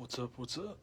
What's up? What's up?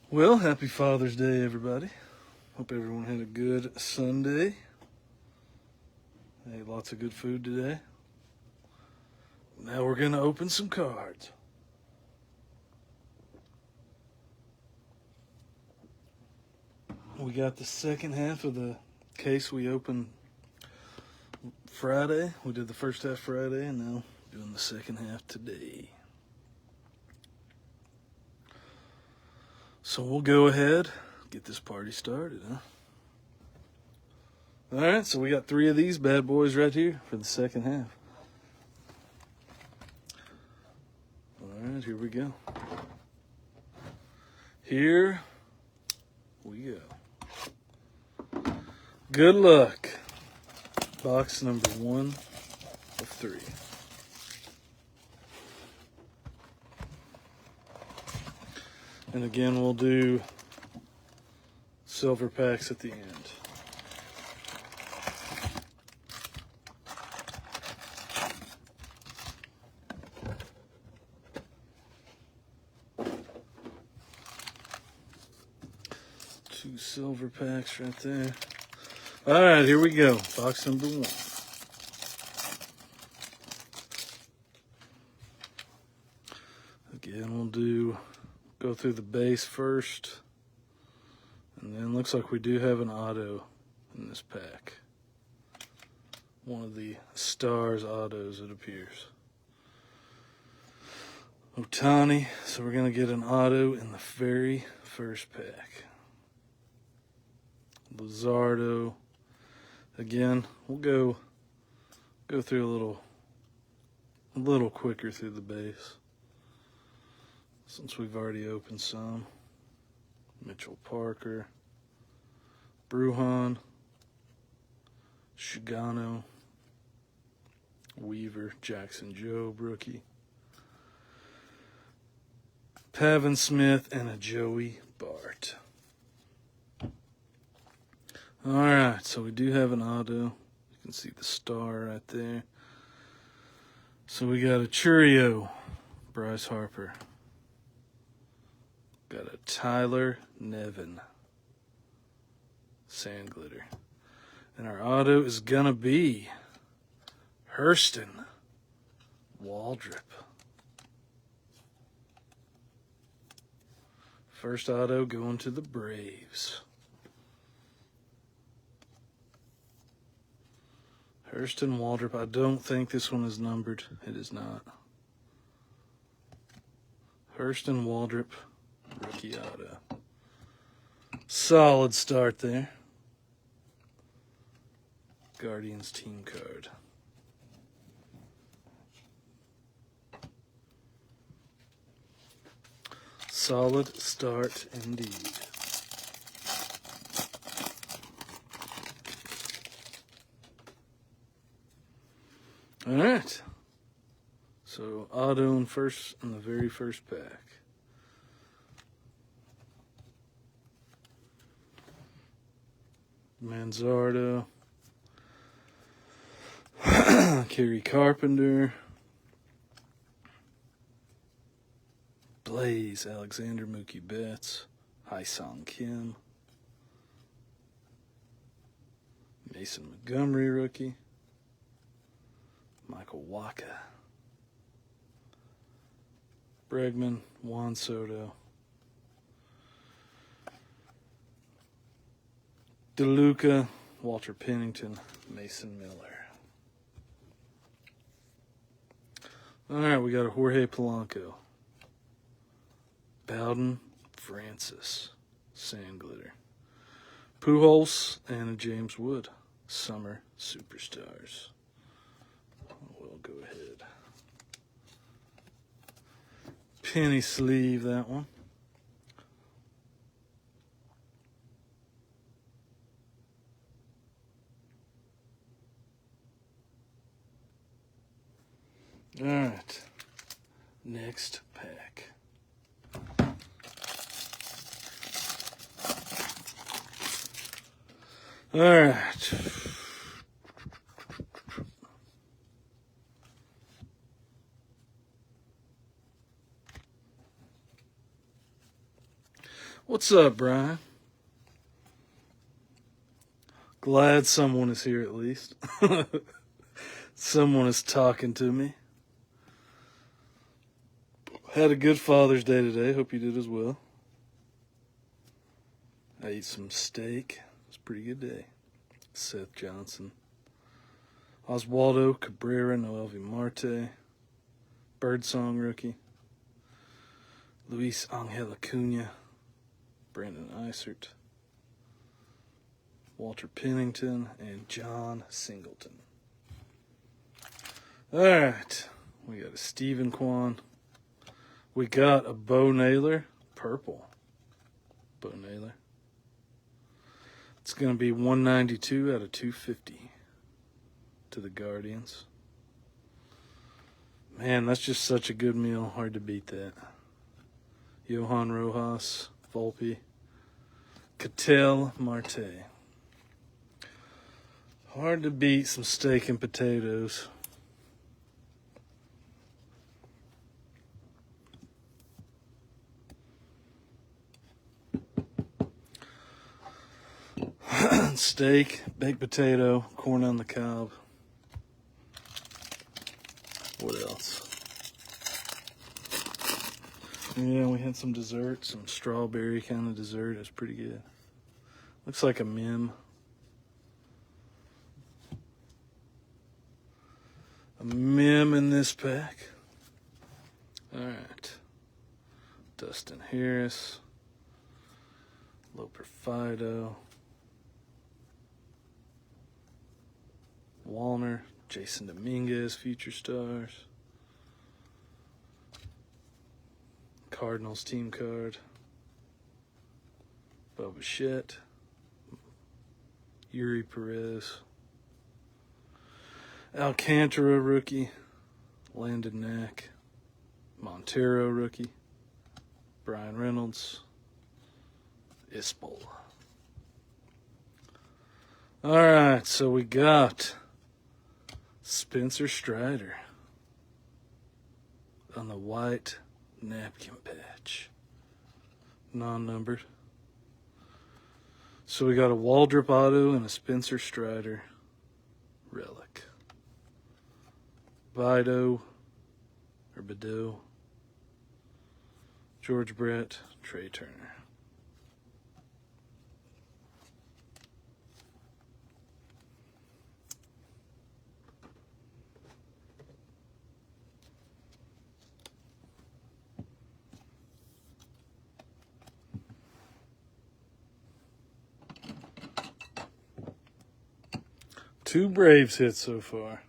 Well, happy Father's Day, everybody. Hope everyone had a good Sunday. Ate lots of good food today. Now we're going to open some cards. We got the second half of the case we opened Friday. We did the first half Friday, and now doing the second half today. So we'll go ahead, get this party started, huh? All right, so we got 3 of these bad boys right here for the second half. All right, here we go. Here we go. Good luck. Box number 1 of 3. And again, we'll do silver packs at the end. Two silver packs right there. All right, here we go. Box number 1. Again, we'll go through the base first. And then looks like we do have an auto in this pack. One of the Stars autos, it appears. Ohtani, so we're going to get an auto in the very first pack. Luzardo. Again, we'll go through a little quicker through the base, since we've already opened some. Mitchell Parker, Bruhan, Shigano, Weaver, Jackson Joe, rookie, Pavin Smith, and a Joey Bart. All right, so we do have an auto. You can see the star right there. So we got a Churio, Bryce Harper. Got a Tyler Nevin, Sand Glitter. And our auto is going to be Hurston Waldrop. First auto going to the Braves. Hurston Waldrop. I don't think this one is numbered. It is not. Hurston Waldrop. Rookie auto. Solid start there. Guardians team card. Solid start indeed. All right. So auto in the very first pack. Manzardo, Kerry Carpenter, Blaze, Alexander Mookie Betts, Hai-Song Kim, Mason Montgomery rookie, Michael Wacha, Bregman, Juan Soto, DeLuca, Walter Pennington, Mason Miller. All right, we got a Jorge Polanco. Bowden Francis. Sand glitter. Pujols and a James Wood. Summer Superstars. We'll go ahead. Penny sleeve that one. All right, next pack. All right. What's up, Brian? Glad someone is here at least. Someone is talking to me. Had a good Father's Day today. Hope you did as well. I ate some steak. It was a pretty good day. Seth Johnson. Oswaldo Cabrera, Noelvi Marte. Birdsong rookie. Luis Angel Acuna. Brandon Eisert. Walter Pennington. And John Singleton. All right. We got a Stephen Kwan. We got a Bo Naylor, purple. Bo Naylor. It's going to be 192 out of 250 to the Guardians. Man, that's just such a good meal. Hard to beat that. Johan Rojas, Volpe, Ketel Marte. Hard to beat some steak and potatoes. Steak, baked potato, corn on the cob. What else? Yeah, we had some dessert, some strawberry kind of dessert. It was pretty good. Looks like a Mim. A Mim in this pack. All right. Dustin Harris. Loper Fido. Walner, Jason Dominguez, Future Stars. Cardinals team card. Bo Bichette. Yuri Perez. Alcantara rookie. Landon Knack. Montero rookie. Brian Reynolds. Ispol. All right, so we got Spencer Strider on the white napkin patch. Non-numbered. So we got a Waldrop auto and a Spencer Strider relic. Bido, George Brett, Trey Turner. Two Braves hits so far.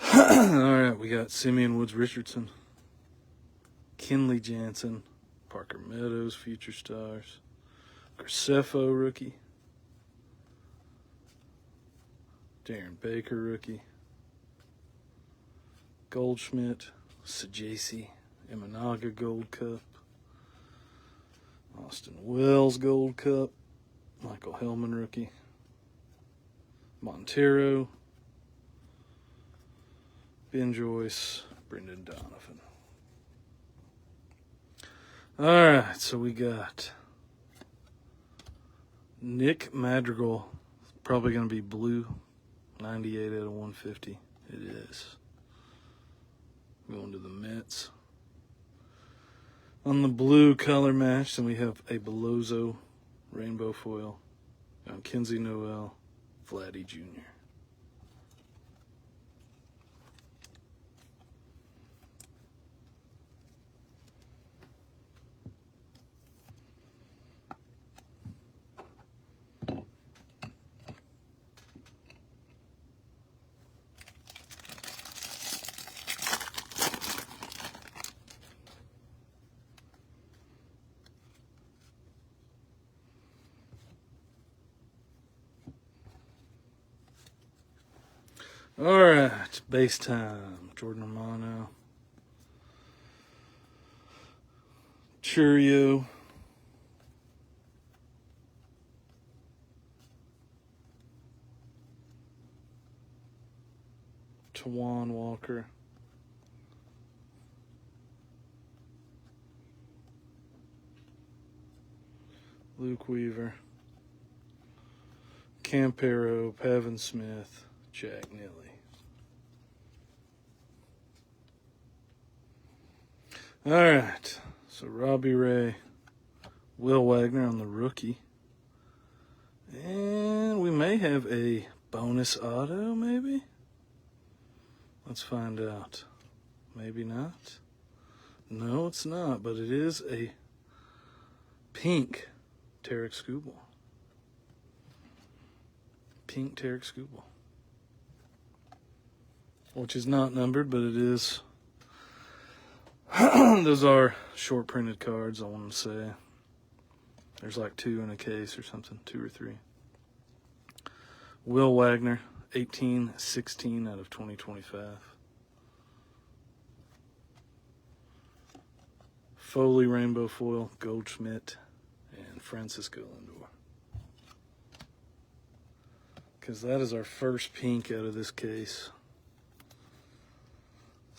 All right, we got Simeon Woods Richardson, Kenley Jansen, Parker Meadows, Future Stars, Graceffo rookie, Darren Baker rookie, Goldschmidt, Sajasi, Imanaga Gold Cup, Austin Wells Gold Cup, Michael Hellman rookie, Montero, Ben Joyce, Brendan Donovan. All right, so we got Nick Madrigal Probably going to be blue. 98 out of 150. It is. Going to the Mets. On the blue color match, then we have a Bellozo rainbow foil on Kinsey Noel, Vladdy Jr. All right, base time. Jordan Romano, Churio, Tawan Walker, Luke Weaver, Campero, Pavin Smith, Jack Neely. All right, so Robbie Ray, Will Wagner on the rookie. And we may have a bonus auto, maybe? Let's find out. Maybe not. No, it's not, but it is a pink Tarek Skubal. Pink Tarek Skubal. Which is not numbered, but it is. Those are short printed cards, I want to say. There's like 2 in a case or something, 2 or 3. Will Wagner, 18/16 out of 2025. Foley Rainbow Foil, Goldschmidt, and Francisco Lindor. Because that is our first pink out of this case.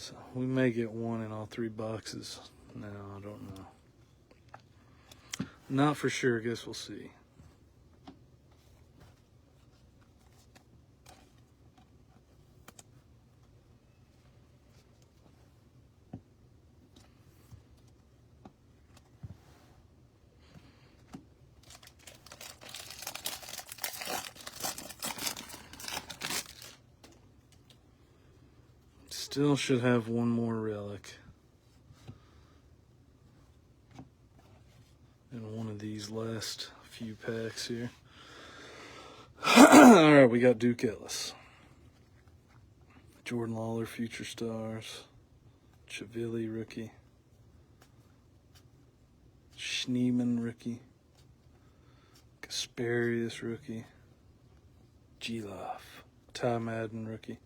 So we may get one in all 3 boxes. No, I don't know. Not for sure. Guess we'll see. Still should have one more relic. In one of these last few packs here. Alright, we got Duke Ellis. Jordan Lawler, Future Stars. Chavilli, rookie. Schneeman, rookie. Kasparius, rookie. G-Loff. Ty Madden, rookie.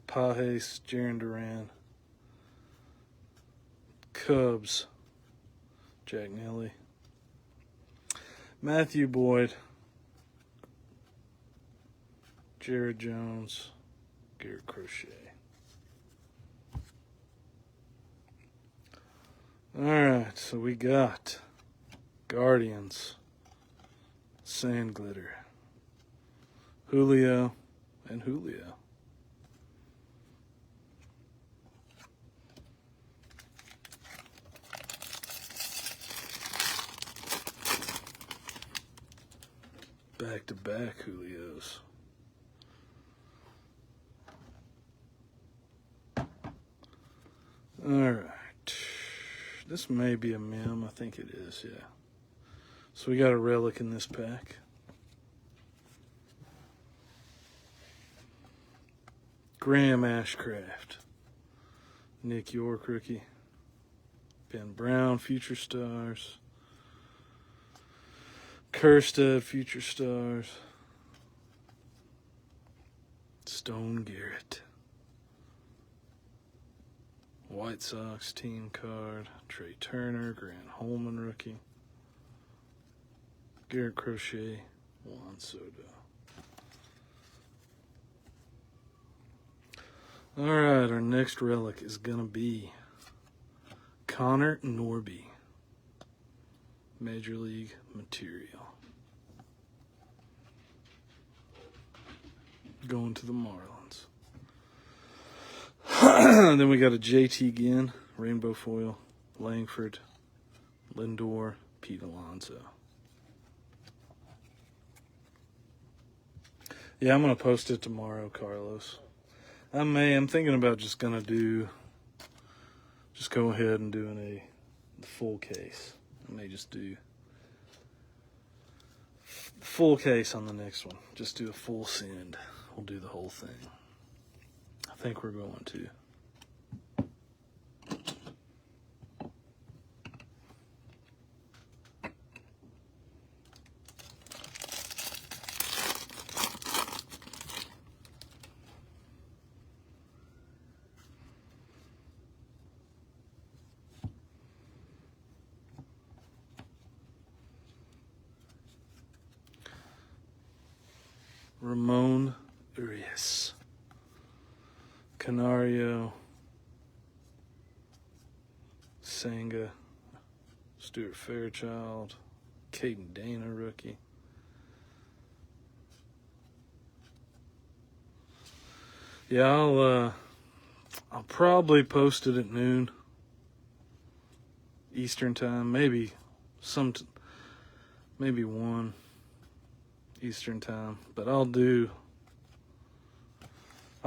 Pajes, Jaron Duran. Cubs, Jack Neely. Matthew Boyd. Jared Jones. Garrett Crochet. Alright, so we got Guardians. Sand Glitter. Julio and Julio. Back-to-back Julios. Alright. This may be a mem. I think it is, yeah. So we got a relic in this pack. Graham Ashcraft. Nick York, rookie. Ben Brown, Future Stars. Kerstead, Future Stars. Stone Garrett. White Sox team card. Trey Turner, Grant Holman, rookie. Garrett Crochet, Juan Soto. Alright, our next relic is going to be Connor Norby. Major League material. going to the Marlins. Then we got a JT Ginn, rainbow foil, Langford, Lindor, Pete Alonso. Yeah, I'm going to post it tomorrow, Carlos. I'm thinking about just go ahead and doing the full case. I may just do full case on the next one. Just do a full send. We'll do the whole thing. I think we're going to. Ramon Urias, Canario, Senga, Stuart Fairchild, Caden Dana rookie. Yeah, I'll probably post it at noon Eastern time, maybe 1 Eastern time, but I'll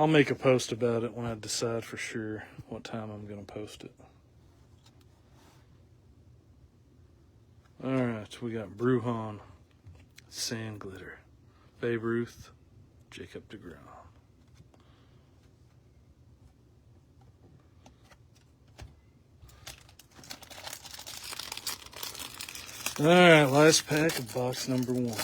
make a post about it when I decide for sure what time I'm going to post it. All right, we got Brujan, Sand Glitter, Babe Ruth, Jacob deGrom. All right, last pack of box number 1.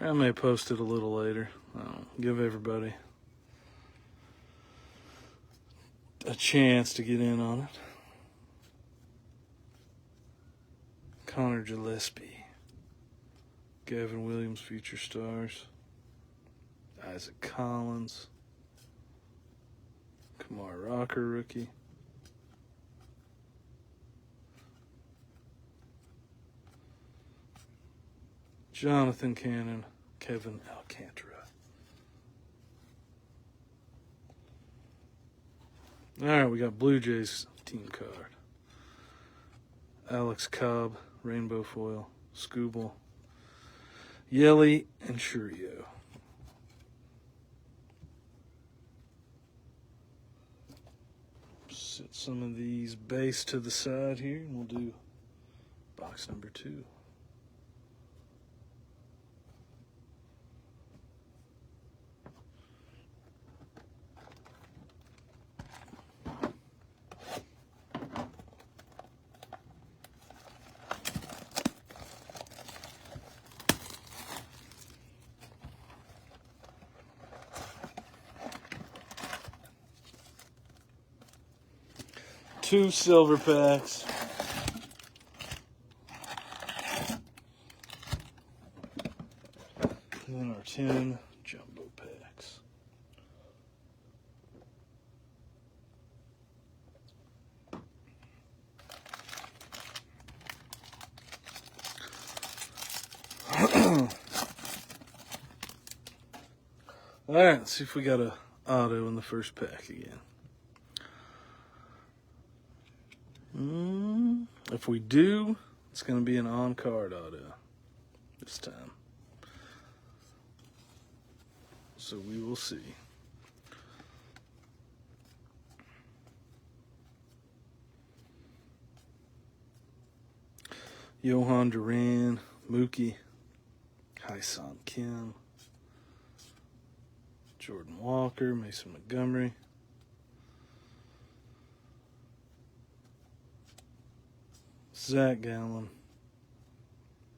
I may post it a little later. Give everybody a chance to get in on it. Connor Gillespie, Gavin Williams, Future Stars, Isaac Collins, Kumar Rocker, rookie, Jonathan Cannon, Kevin Alcantara. All right, we got Blue Jays team card. Alex Cobb, rainbow foil, Scooble, Yelly, and Churio. Set some of these base to the side here, and we'll do box number 2. Two silver packs. And then our 10 jumbo packs. All right, let's see if we got a auto in the first pack again. If we do, it's going to be an on-card auto this time. So we will see. Johan Duran, Mookie, Hyson Kim, Jordan Walker, Mason Montgomery, Zach Gallen,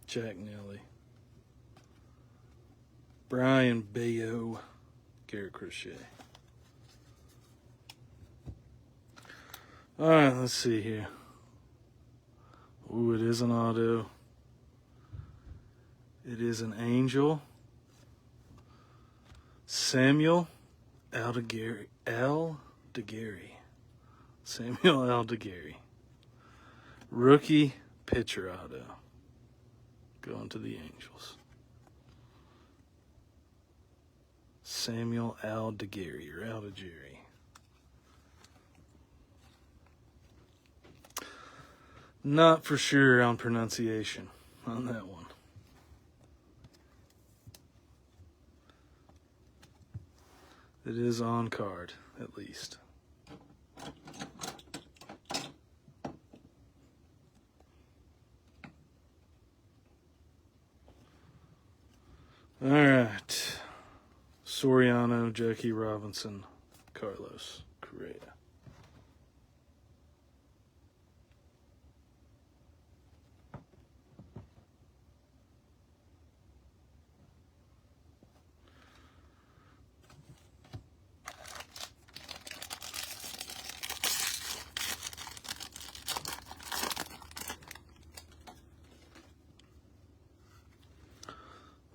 Jack Nelly, Brian Bayo, Garrett Crochet. All right, let's see here. Ooh, it is an auto. It is an Angel. Samuel Aldegary. Samuel Aldegary. Rookie pitcher auto. Going to the Angels. Samuel Aldegary or Aldegary. Not for sure on pronunciation on that one. It is on card, at least. All right. Soriano, Jackie Robinson, Carlos Correa.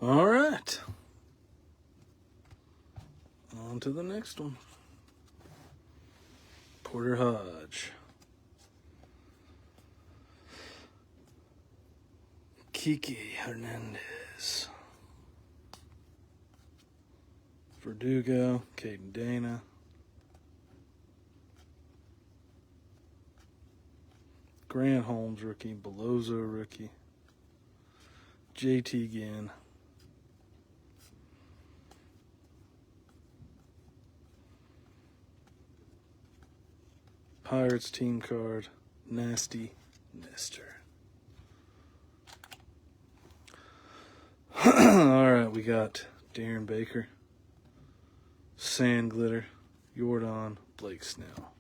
All right. On to the next one. Porter Hodge. Kiki Hernandez. Verdugo, Caden Dana. Grant Holmes rookie, Belozo rookie. JT Ginn. Pirates team card, Nasty Nestor. All right, we got Darren Baker, Sand Glitter, Jordan, Blake Snell.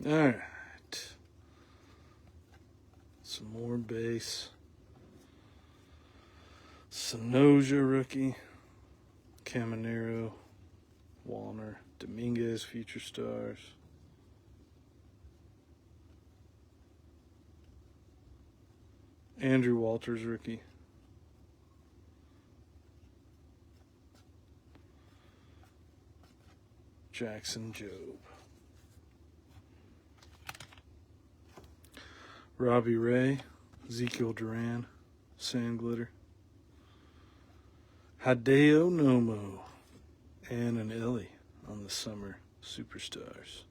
All right. Some more base. Sanoja rookie. Caminero. Walner. Dominguez Future Stars. Andrew Walters rookie. Jackson Job. Robbie Ray, Ezekiel Duran, Sand Glitter, Hideo Nomo, and an Ellie on the Summer Superstars.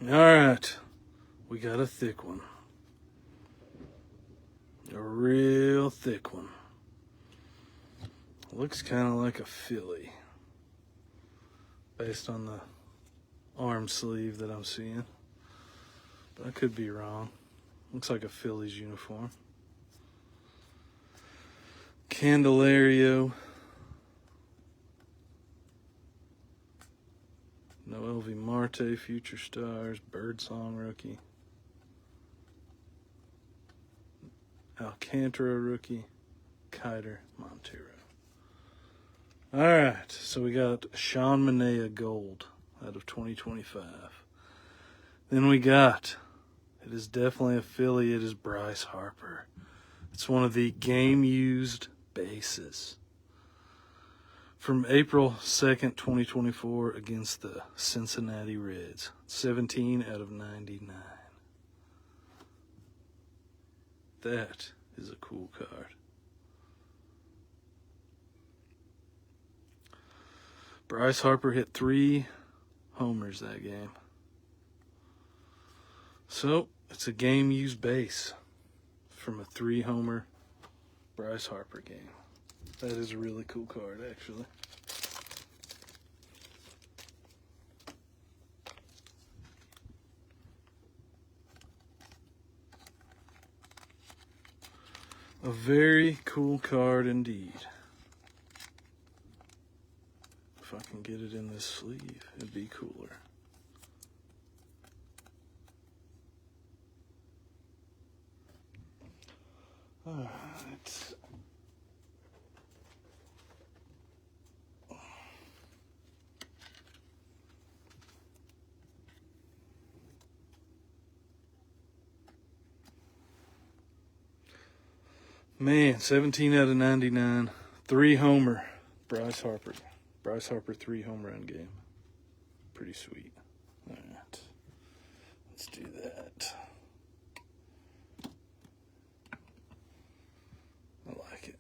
All right, we got a thick one. A real thick one. Looks kind of like a Philly, based on the arm sleeve that I'm seeing. But I could be wrong. Looks like a Phillies uniform. Candelario. Noelvi Marte, Future Stars, Birdsong rookie. Alcantara rookie. Kiter Montero. All right, so we got Sean Manaea Gold out of 2025. Then we got, it is definitely a Philly, it is Bryce Harper. It's one of the game-used bases. From April 2nd, 2024 against the Cincinnati Reds. 17 out of 99. That is a cool card. Bryce Harper hit 3 homers that game. So, it's a game-used base from a 3-homer Bryce Harper game. That is a really cool card, actually. A very cool card indeed. If I can get it in this sleeve, it'd be cooler. All right. Man, 17 out of 99. 3-homer. Bryce Harper. Bryce Harper 3-home run game. Pretty sweet. All right. Let's do that. I like it.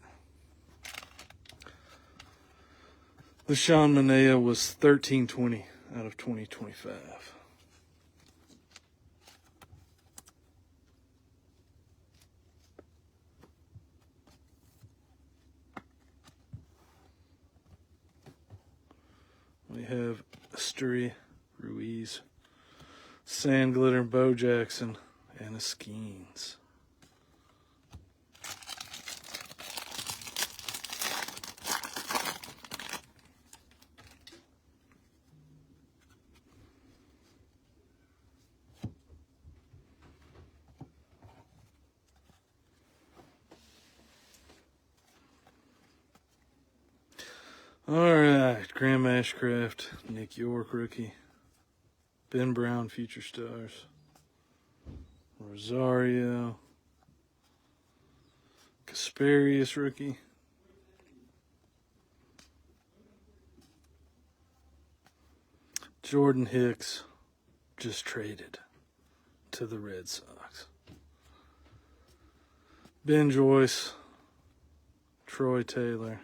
LeSean Manea was 1320 out of 2025. We have Asturi, Ruiz, Sand Glitter, Bo Jackson, and a Skeens. All right, Graham Ashcraft, Nick York rookie, Ben Brown Future Stars, Rosario, Kasperius rookie, Jordan Hicks just traded to the Red Sox, Ben Joyce, Troy Taylor,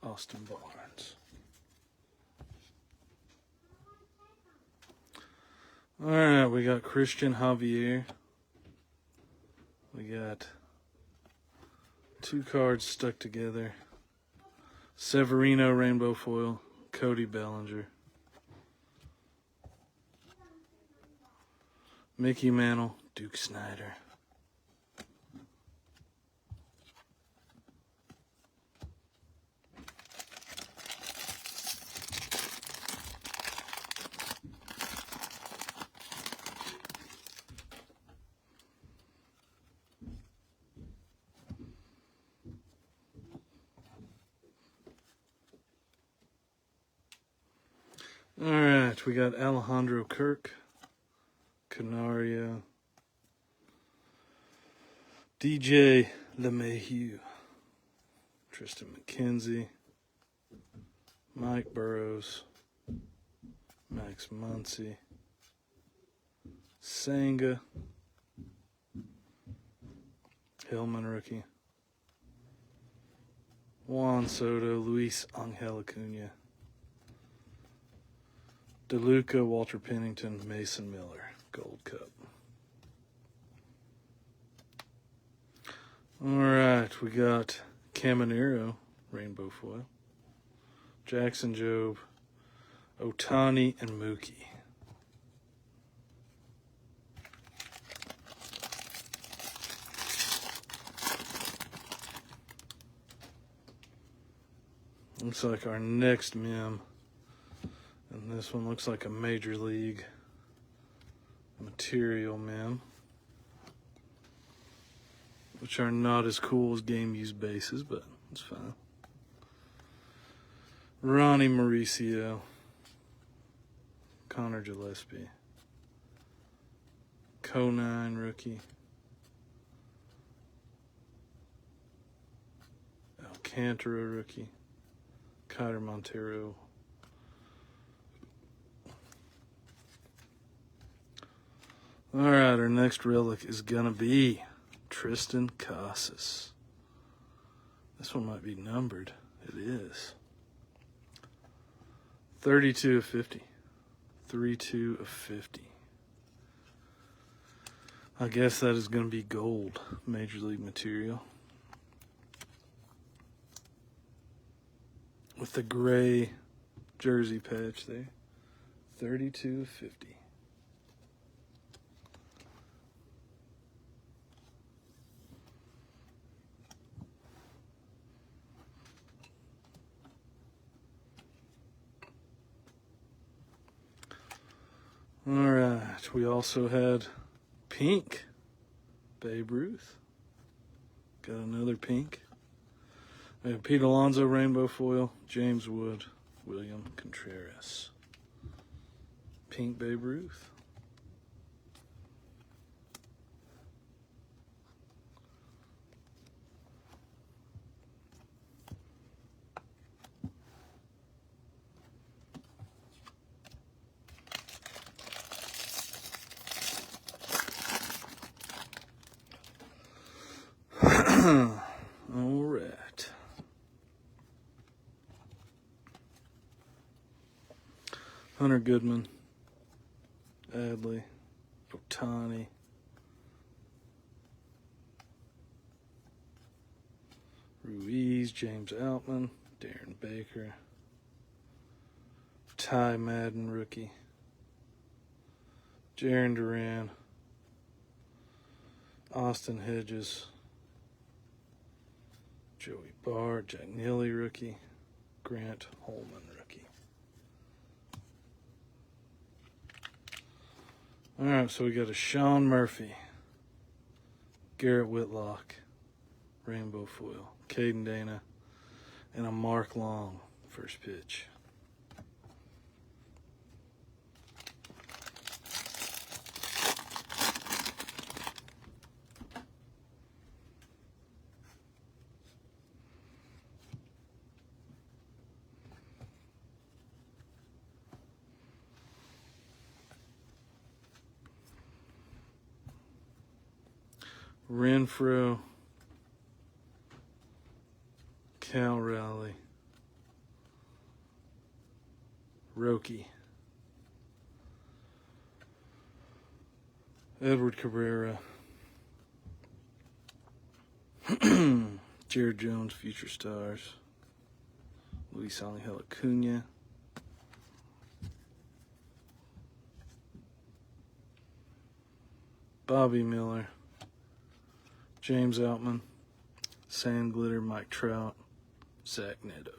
Austin Barnes. All right, we got Christian Javier. We got 2 cards stuck together. Severino Rainbow Foil, Cody Bellinger. Mickey Mantle, Duke Snyder. All right, we got Alejandro Kirk, Canario, DJ LeMahieu, Tristan McKenzie, Mike Burrows, Max Muncy, Senga, Hillman rookie, Juan Soto, Luis Angel Acuna, DeLuca, Walter Pennington, Mason Miller, Gold Cup. All right, we got Caminero, Rainbow Foil, Jackson Jobe, Otani, and Mookie. Looks like our next mem. And this one looks like a Major League material mem, which are not as cool as game used bases, but it's fine. Ronnie Mauricio, Connor Gillespie, Conine rookie, Alcantara rookie, Kyler Montero. All right, our next relic is going to be Tristan Casas. This one might be numbered. It is. 32 of 50. 32 of 50. I guess that is going to be gold, Major League material. With the gray jersey patch there. 32 of 50. All right, we also had pink Babe Ruth. Got another pink. We have Pete Alonso rainbow foil, James Wood, William Contreras. Pink Babe Ruth. All right. Hunter Goodman, Adley, Otani, Ruiz, James Outman, Darren Baker, Ty Madden rookie, Jarren Duran, Austin Hedges, Joey Bart, Jack Neely rookie, Grant Holman rookie. All right, so we got a Sean Murphy, Garrett Whitlock, rainbow foil, Caden Dana, and a Mark Long first pitch. Renfro, Cal Raleigh, Roki, Edward Cabrera, Jared Jones, Future Stars, Luis Angel Acuna, Bobby Miller, James Outman, Sand Glitter, Mike Trout, Zach Neto.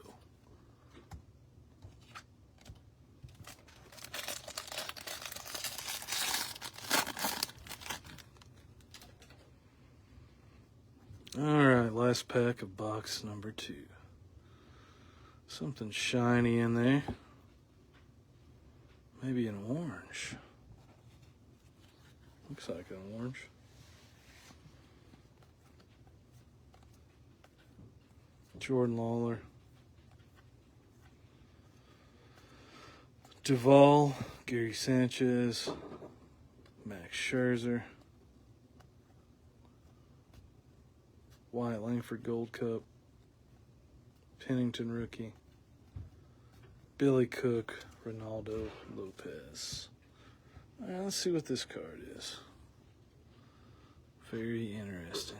All right, last pack of box number 2. Something shiny in there. Maybe an orange. Looks like an orange. Jordan Lawler, Duvall, Gary Sanchez, Max Scherzer, Wyatt Langford Gold Cup, Pennington rookie, Billy Cook, Ronaldo Lopez. All right, let's see what this card is. Very interesting.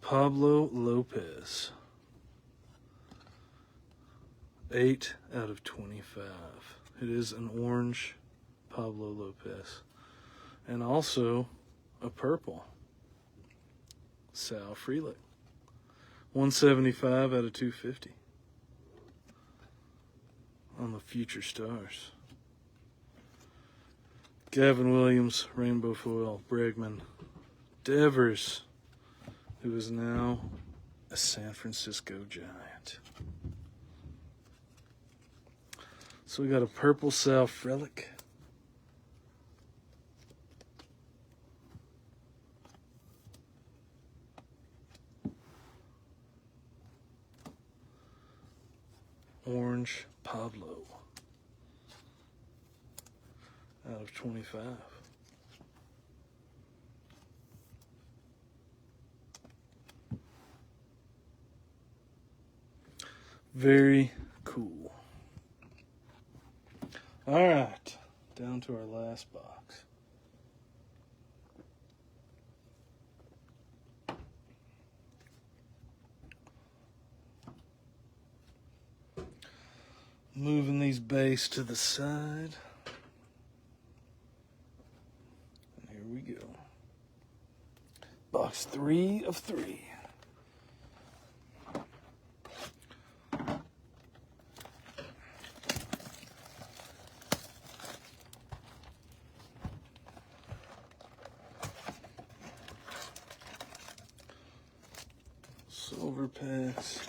Pablo Lopez, 8 out of 25. It is an orange Pablo Lopez. And also a purple Sal Frelick, 175 out of 250 on the Future Stars. Gavin Williams, rainbow foil, Bregman, Devers, who is now a San Francisco Giant. So we got a purple Sal Frelick. Orange Pablo out of 25. Very cool. All right, down to our last box. Moving these base to the side. And here we go. Box 3 of 3. Silver packs.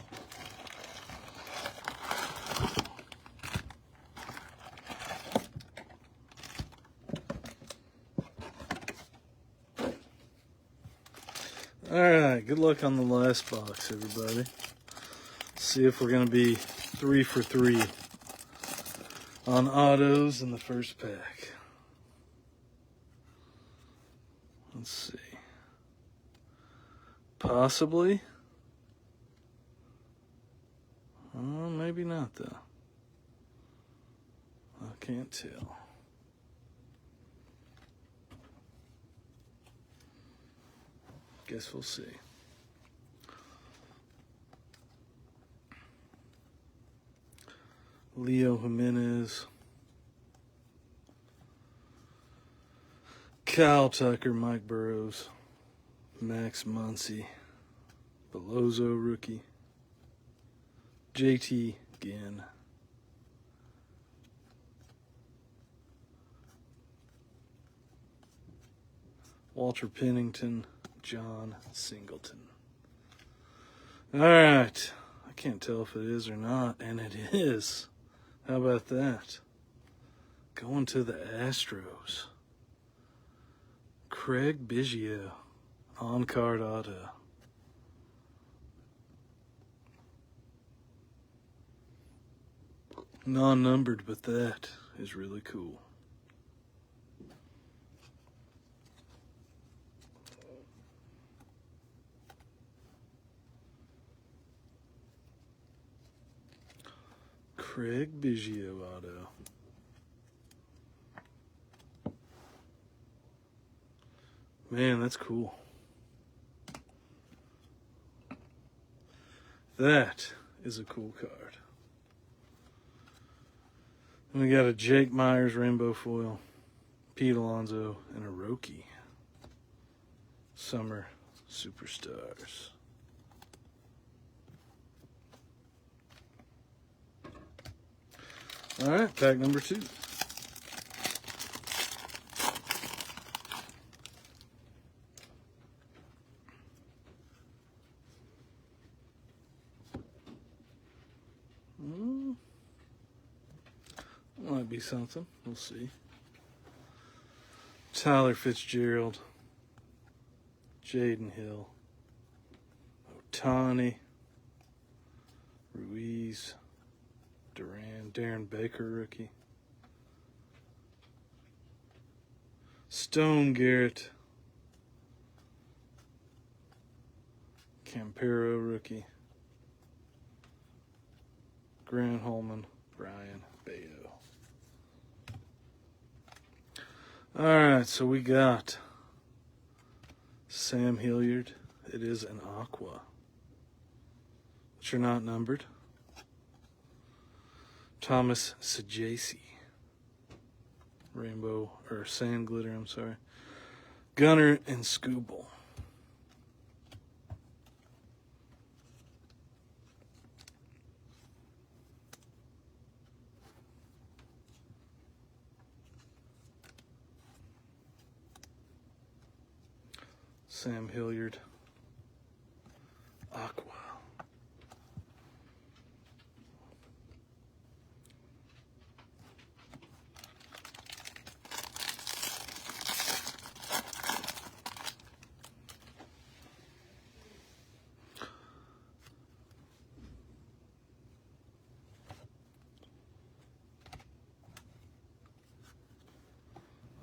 Alright, good luck on the last box, everybody. See if we're going to be 3 for 3 on autos in the first pack. Let's see. Possibly. Maybe not, though. I can't tell. Guess we'll see. Leo Jimenez. Kyle Tucker, Mike Burrows, Max Muncy, Bellozo rookie, JT Ginn, Walter Pennington, John Singleton. All right. I can't tell if it is or not, and it is. How about that? Going to the Astros. Craig Biggio, on-card auto. Non-numbered, but that is really cool. Craig Biggio auto. Man, that's cool. That is a cool card. And we got a Jake Myers rainbow foil, Pete Alonso, and a Roki. Summer Superstars. All right, pack number 2. Might be something. We'll see. Tyler Fitzgerald, Jaden Hill, Otani, Ruiz, Duran, Darren Baker rookie, Stone Garrett, Campero rookie, Grant Holman, Brian Bayo. All right, so we got Sam Hilliard. It is an aqua, which are not numbered. Thomas Sajasi, rainbow or sand glitter. I'm sorry. Gunner and Scooble. Sam Hilliard, aqua.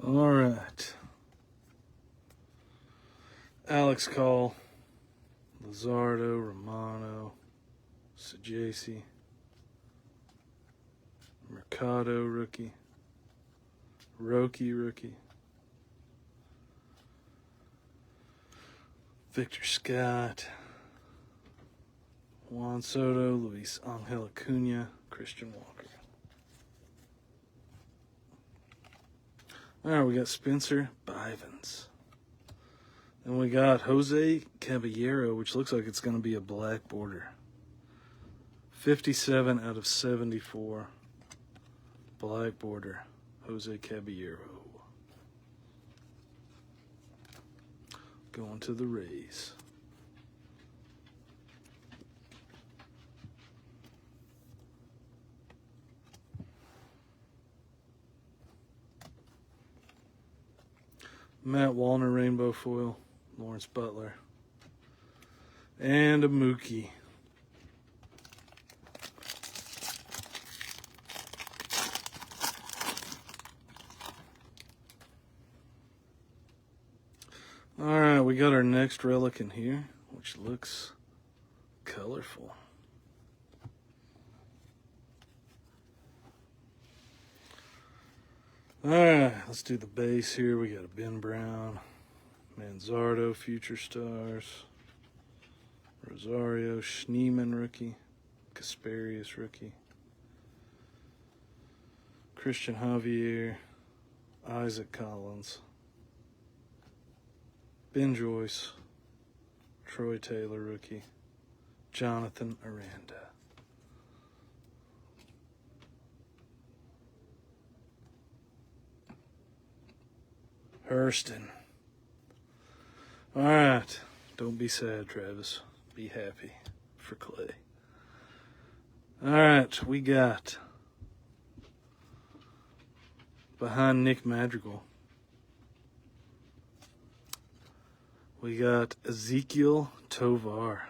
All right. Alex Call, Luzardo, Romano, Sajasi, Mercado rookie, Roki rookie, Victor Scott, Juan Soto, Luis Angel Acuna, Christian Walker. All right, we got Spencer Bivens. And we got Jose Caballero, which looks like it's going to be a black border. 57 out of 74. Black border. Jose Caballero. Going to the Rays. Matt Wallner rainbow foil, Lawrence Butler, and a Mookie. All right, we got our next relic in here, which looks colorful. All right, let's do the base here. We got a Ben Brown, Manzardo, Future Stars, Rosario, Schneemann rookie, Kasperius rookie, Christian Javier, Isaac Collins, Ben Joyce, Troy Taylor rookie, Jonathan Aranda. Hurston. All right. Don't be sad, Travis. Be happy for Clay. All right. We got behind Nick Madrigal. We got Ezekiel Tovar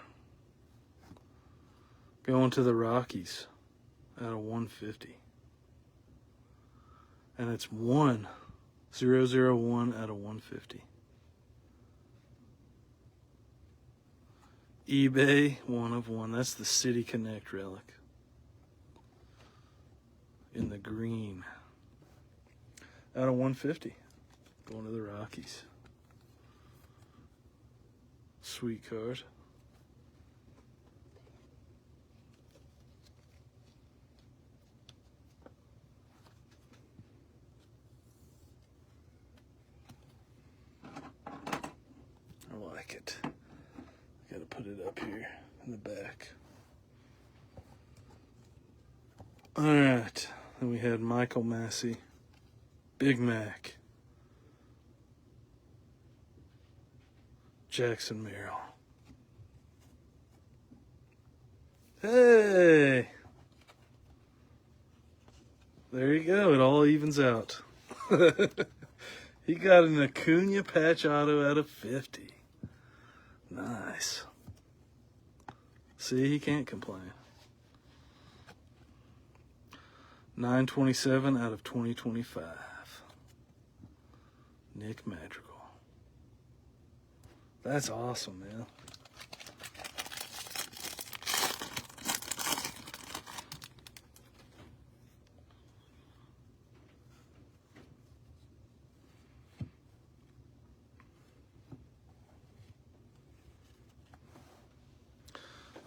going to the Rockies out of 150. And it's 001 out of 150. eBay 1 of 1. That's the City Connect relic in the green out of 150 going to the Rockies. Sweet card. I like it. Got to put it up here in the back. All right. Then we had Michael Massey, Big Mac, Jackson Merrill. Hey! There you go. It all evens out. He got an Acuna patch auto out of 50. Nice. See, he can't complain. 927 out of 2025. Nick Madrigal. That's awesome, man.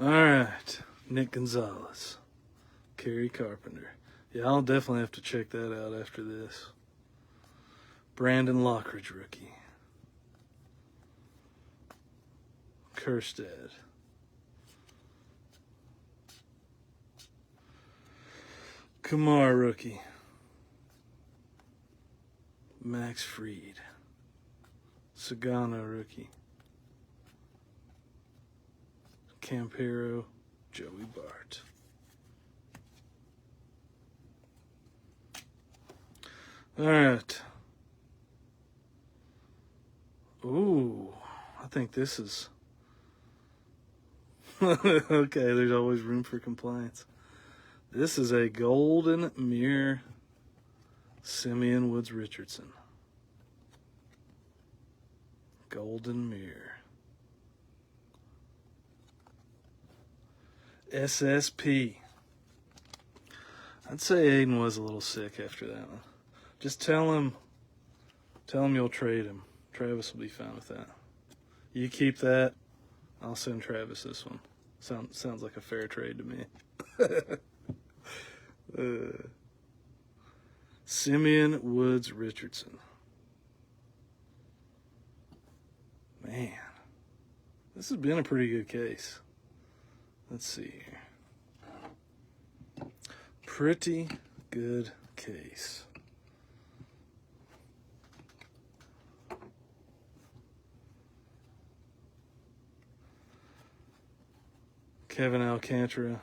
All right, Nick Gonzalez, Kerry Carpenter. Yeah, I'll definitely have to check that out after this. Brandon Lockridge, rookie. Kerstad. Kumar, rookie. Max Fried. Sagano, rookie. Campero, Joey Bart. All right. Ooh, I think this is... Okay, there's always room for complaints. This is a golden mirror Simeon Woods Richardson. Golden mirror. SSP. I'd say Aiden was a little sick after that one. Just tell him you'll trade him. Travis will be fine with that. You keep that, I'll send Travis this one. Sounds like a fair trade to me. Simeon Woods Richardson. Man, this has been a pretty good case. Let's see here. Pretty good case. Kevin Alcantara.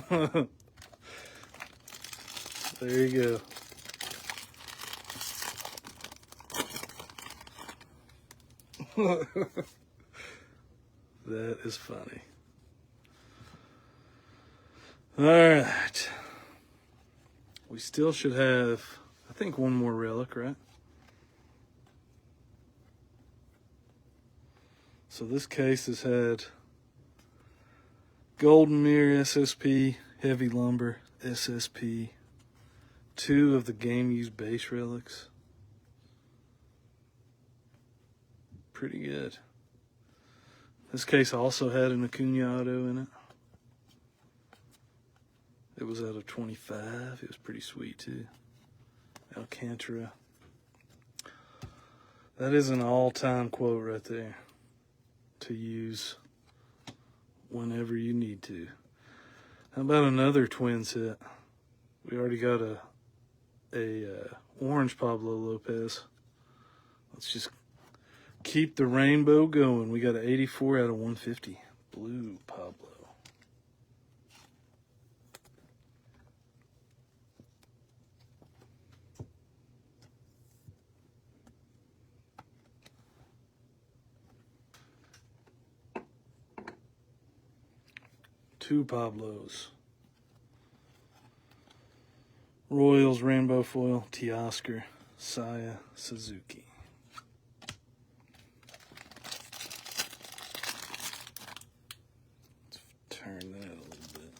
There you go. That is funny. All right. We still should have, I think, one more relic, right? So this case has had Golden Mirror SSP, Heavy Lumber SSP, 2 of the game used base relics. Pretty good. This case also had an Acuna auto in it. It was out of 25. It was pretty sweet too. Alcantara. That is an all-time quote right there to use whenever you need to. How about another twin set? We already got a orange Pablo Lopez. Let's just keep the rainbow going. We got an 84 out of 150. Blue Pablo. Two Pablos. Royals Rainbow Foil, Teoscar, Saya, Suzuki. Let's turn that a little bit.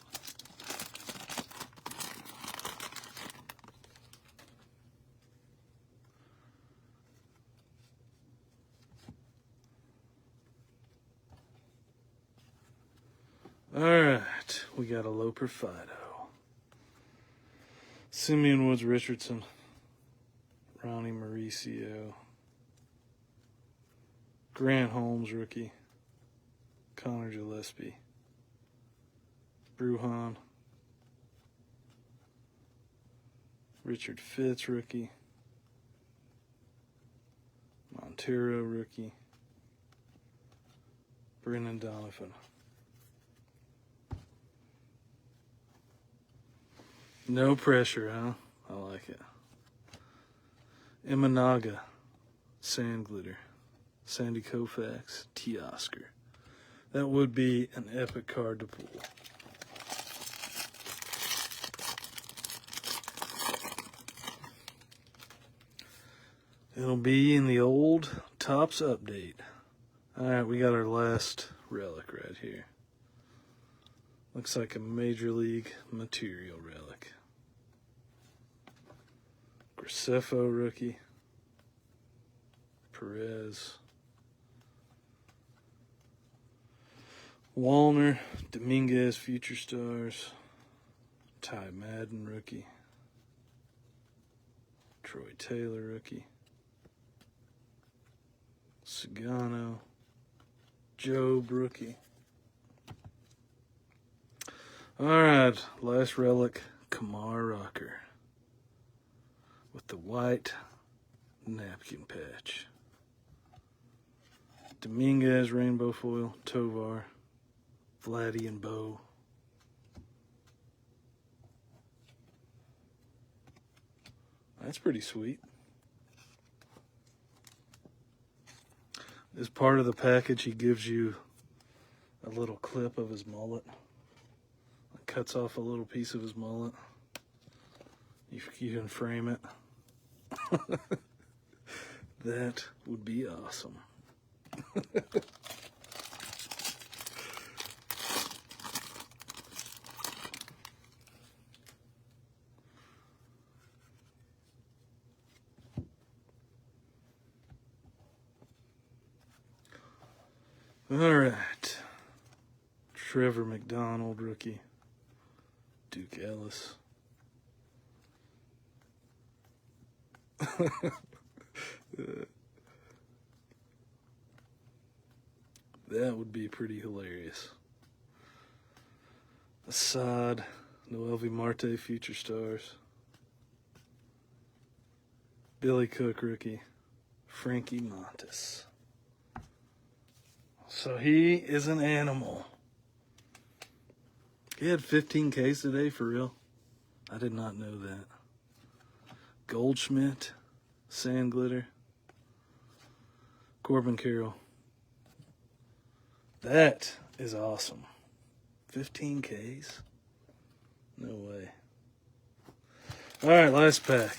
All right, we got a Loper Fido. Simeon Woods Richardson, Ronnie Mauricio, Grant Holmes rookie, Connor Gillespie, Bruhan, Richard Fitz rookie, Montero rookie, Brennan Donovan. No pressure, huh? I like it. Imanaga, Sand Glitter, Sandy Koufax, Teoscar. That would be an epic card to pull. It'll be in the old Topps update. Alright, we got our last relic right here. Looks like a Major League material relic. Graceffo rookie. Perez. Wallner, Dominguez Future Stars. Ty Madden rookie. Troy Taylor rookie. Sagano. Job rookie. Alright, last relic, Kamar Rocker. With the white napkin patch. Dominguez Rainbow Foil, Tovar, Vladdy and Bo. That's pretty sweet. As part of the package, he gives you a little clip of his mullet. Cuts off a little piece of his mullet. You can frame it. That would be awesome. All right. Trevor McDonald, rookie. Duke Ellis. That would be pretty hilarious. Assad, Noelvi Marte, Future Stars. Billy Cook, rookie. Frankie Montes. So he is an animal. He had 15 Ks today, for real. I did not know that. Goldschmidt, Sand Glitter, Corbin Carroll. That is awesome. 15 Ks? No way. All right, last pack.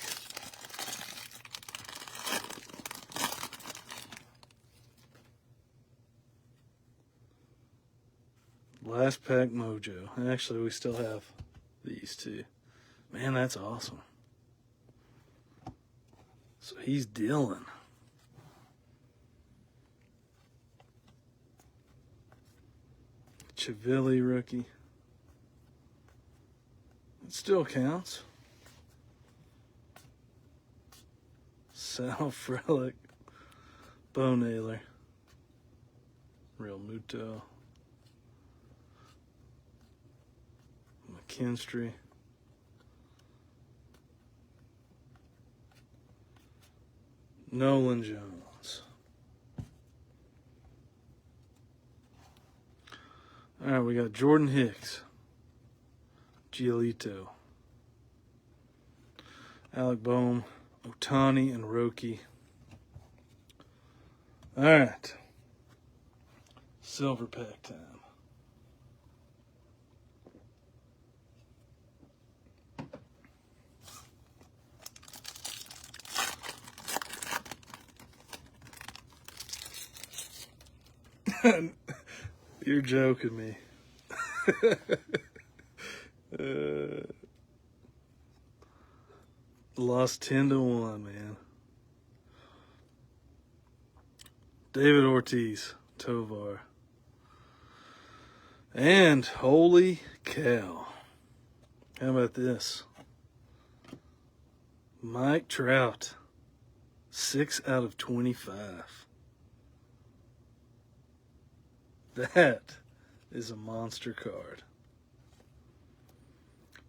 Last pack Mojo. Actually, we still have these two. Man, that's awesome. So he's dealing. Chivilli rookie. It still counts. Sal Relic. Bo Naylor. Real Muto. McKinstry. Nolan Jones. All right, we got Jordan Hicks. Giolito. Alec Boehm. Otani and Roki. All right. Silver pack time. You're joking me. Lost 10-1, man. David Ortiz, Tovar. And holy cow. How about this? Mike Trout, 6 out of 25. That is a monster card.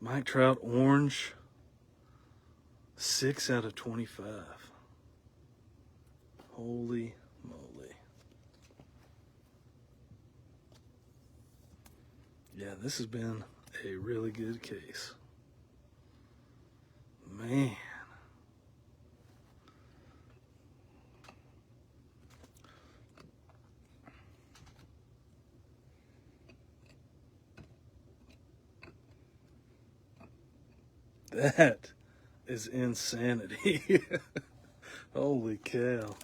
Mike Trout, orange, 6 out of 25. Holy moly. Yeah, this has been a really good case. Man. That is insanity. Holy cow.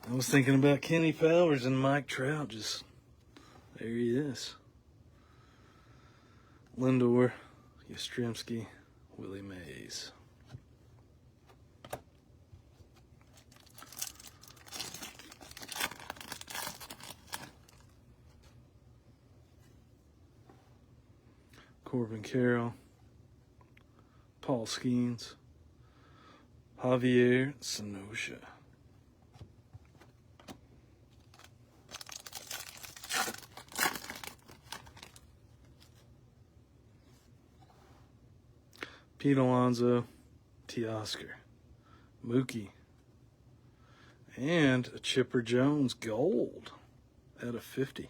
I was thinking about Kenny Powers and Mike Trout. Just there he is. Lindor, Yastrzemski, Willie Mays. Corbin Carroll, Paul Skeens, Javier Sanoja. Pete Alonso, Teoscar, Mookie, and a Chipper Jones gold out of 50.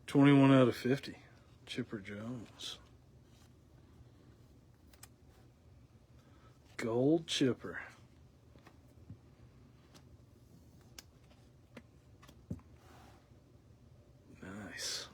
21 out of 50. Chipper Jones. Gold Chipper. Nice.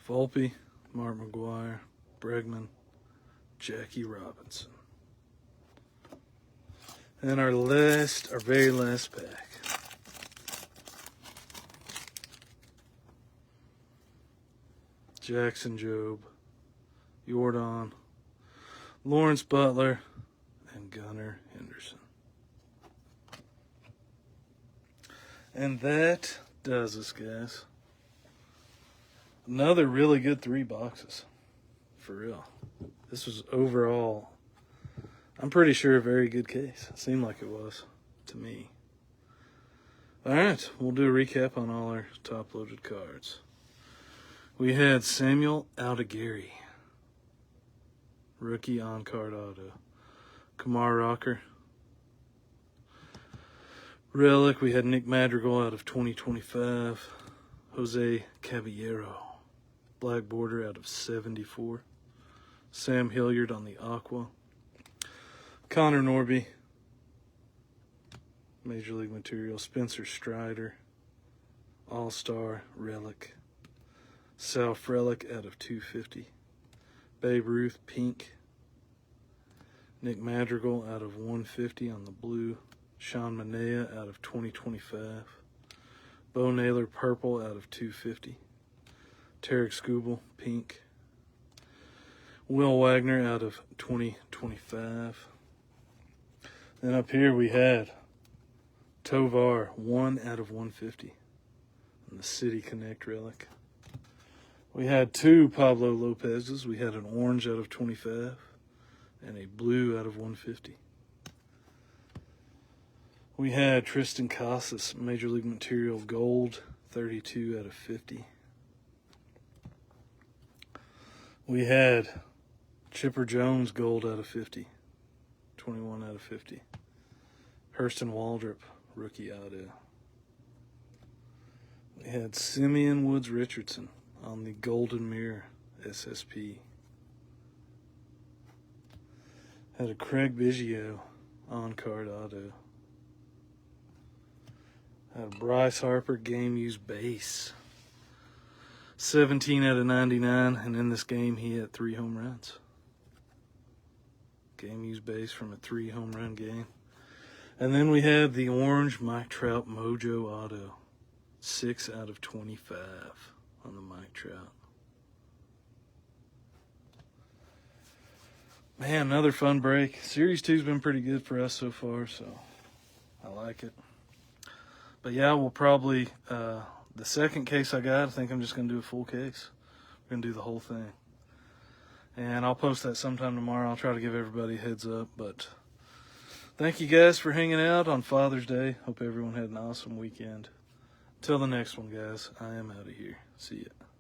Volpe, Mark McGuire, Bregman, Jackie Robinson. And our very last pack. Jackson Jobe, Jordan, Lawrence Butler, and Gunnar Henderson. And that does us, guys. Another really good 3 boxes. For real. This was overall, I'm pretty sure, a very good case. It seemed like it was to me. All right, we'll do a recap on all our top-loaded cards. We had Samuel Aldegary, rookie on-card auto. Kamar Rocker. Relic, we had Nick Madrigal out of 2025. Jose Caballero, black border out of 74. Sam Hilliard on the Aqua. Connor Norby, Major League Material. Spencer Strider, All-Star Relic. Sal Frelick out of 250. Babe Ruth, pink. Nick Madrigal out of 150 on the blue. Sean Manaea out of 2025. Bo Naylor, purple out of 250. Tarek Skubal, pink. Will Wagner out of 2025. Then up here we had Tovar, 1 out of 150. And the City Connect relic. We had 2 Pablo Lopez's. We had an orange out of 25 and a blue out of 150. We had Tristan Casas, Major League Material gold, 32 out of 50. We had Chipper Jones gold out of 50, 21 out of 50. Hurston Waldrop, rookie auto. We had Simeon Woods Richardson on the Golden Mirror SSP. Had a Craig Biggio on-card auto. Had a Bryce Harper game used base. 17 out of 99, and in this game he had 3 home runs. Game used base from a 3 home run game. And then we had the orange Mike Trout Mojo auto. 6 out of 25 on the Mike Trout. Man, another fun break. Series 2's been pretty good for us so far, so I like it. But yeah, we'll probably, the second case I got, I think I'm just going to do a full case. We're going to do the whole thing. And I'll post that sometime tomorrow. I'll try to give everybody a heads up. But thank you guys for hanging out on Father's Day. Hope everyone had an awesome weekend. Till the next one, guys, I am out of here. See ya.